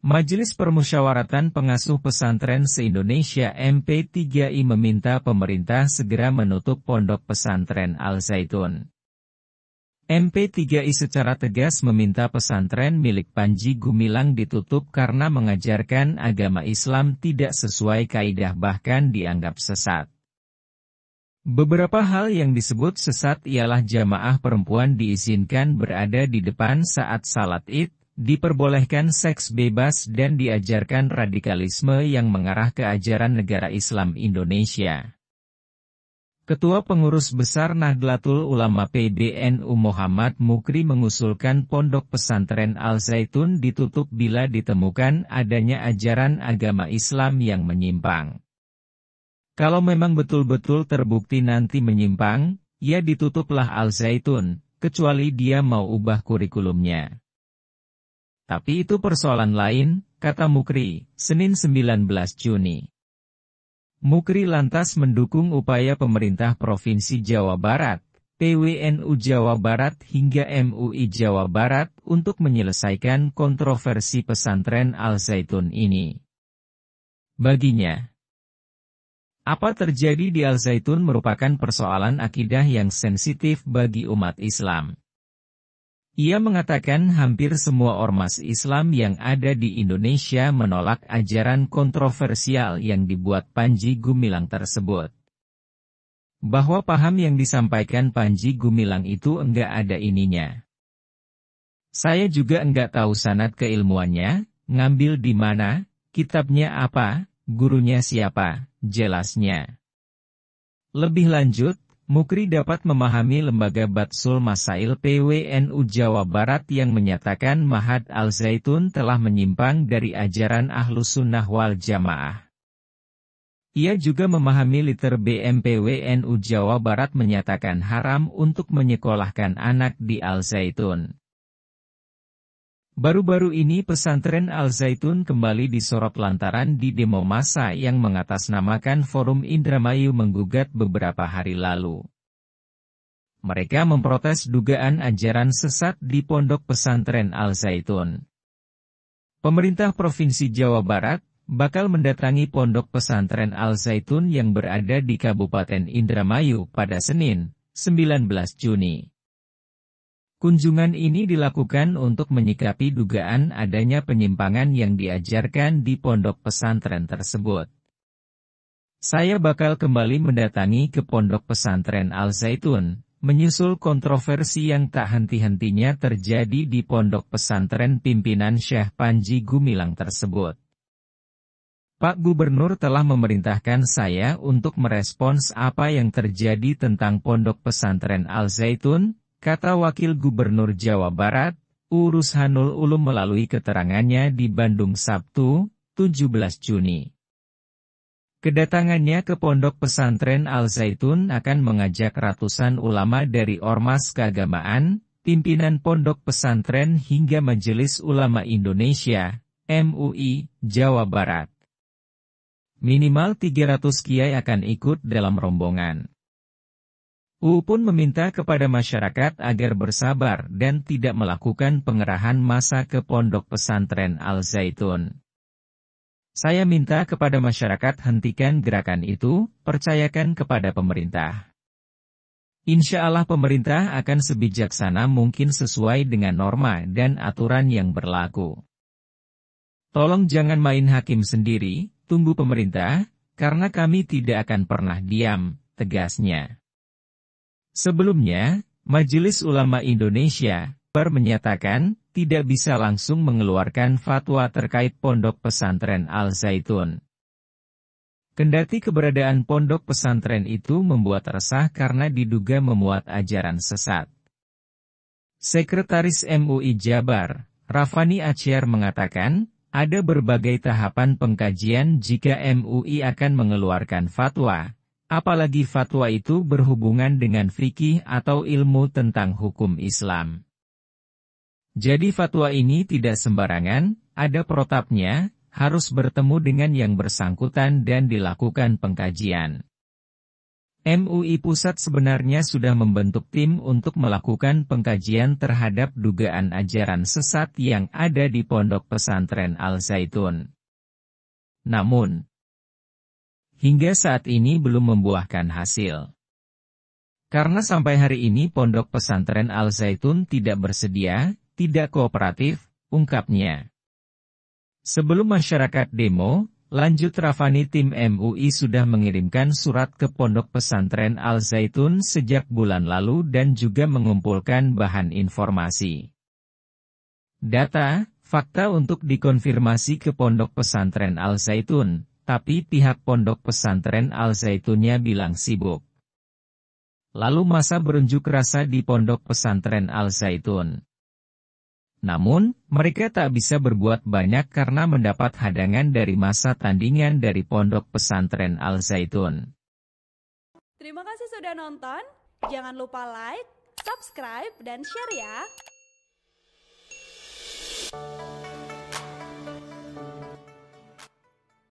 Majelis Permusyawaratan Pengasuh Pesantren se-Indonesia MP3I meminta pemerintah segera menutup Pondok Pesantren Al-Zaitun. MP3I secara tegas meminta pesantren milik Panji Gumilang ditutup karena mengajarkan agama Islam tidak sesuai kaidah bahkan dianggap sesat. Beberapa hal yang disebut sesat ialah jamaah perempuan diizinkan berada di depan saat salat Id, diperbolehkan seks bebas dan diajarkan radikalisme yang mengarah ke ajaran negara Islam Indonesia. Ketua Pengurus Besar Nahdlatul Ulama PBNU Muhammad Mukri mengusulkan Pondok Pesantren Al-Zaitun ditutup bila ditemukan adanya ajaran agama Islam yang menyimpang. Kalau memang betul-betul terbukti nanti menyimpang, ya ditutuplah Al-Zaitun, kecuali dia mau ubah kurikulumnya. Tapi itu persoalan lain, kata Mukri, Senin 19 Juni. Mukri lantas mendukung upaya pemerintah Provinsi Jawa Barat, PWNU Jawa Barat hingga MUI Jawa Barat untuk menyelesaikan kontroversi pesantren Al-Zaitun ini. Baginya, apa terjadi di Al-Zaitun merupakan persoalan akidah yang sensitif bagi umat Islam. Ia mengatakan hampir semua ormas Islam yang ada di Indonesia menolak ajaran kontroversial yang dibuat Panji Gumilang tersebut. Bahwa paham yang disampaikan Panji Gumilang itu enggak ada ininya. Saya juga enggak tahu sanad keilmuannya, ngambil di mana, kitabnya apa, gurunya siapa, jelasnya. Lebih lanjut, Mukri dapat memahami lembaga Batsul Masail PWNU Jawa Barat yang menyatakan Ma'had Al-Zaitun telah menyimpang dari ajaran Ahlus Sunnah wal Jamaah. Ia juga memahami liter BMPWNU Jawa Barat menyatakan haram untuk menyekolahkan anak di Al-Zaitun. Baru-baru ini pesantren Al-Zaitun kembali disorot lantaran di demo massa yang mengatasnamakan Forum Indramayu menggugat beberapa hari lalu. Mereka memprotes dugaan ajaran sesat di pondok pesantren Al-Zaitun. Pemerintah Provinsi Jawa Barat bakal mendatangi pondok pesantren Al-Zaitun yang berada di Kabupaten Indramayu pada Senin, 19 Juni. Kunjungan ini dilakukan untuk menyikapi dugaan adanya penyimpangan yang diajarkan di pondok pesantren tersebut. Saya bakal kembali mendatangi ke pondok pesantren Al-Zaitun, menyusul kontroversi yang tak henti-hentinya terjadi di pondok pesantren pimpinan Syekh Panji Gumilang tersebut. Pak Gubernur telah memerintahkan saya untuk merespons apa yang terjadi tentang pondok pesantren Al-Zaitun, kata Wakil Gubernur Jawa Barat, Rushanul Ulum melalui keterangannya di Bandung Sabtu, 17 Juni. Kedatangannya ke pondok pesantren Al-Zaitun akan mengajak ratusan ulama dari ormas keagamaan, pimpinan pondok pesantren hingga Majelis Ulama Indonesia, MUI, Jawa Barat. Minimal 300 kiai akan ikut dalam rombongan. pun meminta kepada masyarakat agar bersabar dan tidak melakukan pengerahan massa ke pondok pesantren Al-Zaitun. Saya minta kepada masyarakat hentikan gerakan itu, percayakan kepada pemerintah. Insya Allah pemerintah akan sebijaksana mungkin sesuai dengan norma dan aturan yang berlaku. Tolong jangan main hakim sendiri, tunggu pemerintah, karena kami tidak akan pernah diam, tegasnya. Sebelumnya, Majelis Ulama Indonesia menyatakan tidak bisa langsung mengeluarkan fatwa terkait pondok pesantren Al-Zaitun. Kendati keberadaan pondok pesantren itu membuat resah karena diduga memuat ajaran sesat. Sekretaris MUI Jabar, Rafani Acyar mengatakan, ada berbagai tahapan pengkajian jika MUI akan mengeluarkan fatwa. Apalagi fatwa itu berhubungan dengan fikih atau ilmu tentang hukum Islam. Jadi fatwa ini tidak sembarangan, ada protapnya, harus bertemu dengan yang bersangkutan dan dilakukan pengkajian. MUI Pusat sebenarnya sudah membentuk tim untuk melakukan pengkajian terhadap dugaan ajaran sesat yang ada di Pondok Pesantren Al-Zaitun. Namun, hingga saat ini belum membuahkan hasil. Karena sampai hari ini Pondok Pesantren Al-Zaitun tidak bersedia, tidak kooperatif, ungkapnya. Sebelum masyarakat demo, lanjut Rafani, tim MUI sudah mengirimkan surat ke Pondok Pesantren Al-Zaitun sejak bulan lalu dan juga mengumpulkan bahan informasi. Data, fakta untuk dikonfirmasi ke Pondok Pesantren Al-Zaitun, tapi pihak Pondok Pesantren Al-Zaitunnya bilang sibuk. Lalu masa berunjuk rasa di Pondok Pesantren Al-Zaitun. Namun, mereka tak bisa berbuat banyak karena mendapat hadangan dari masa tandingan dari Pondok Pesantren Al-Zaitun. Terima kasih sudah nonton, jangan lupa like, subscribe, dan share ya!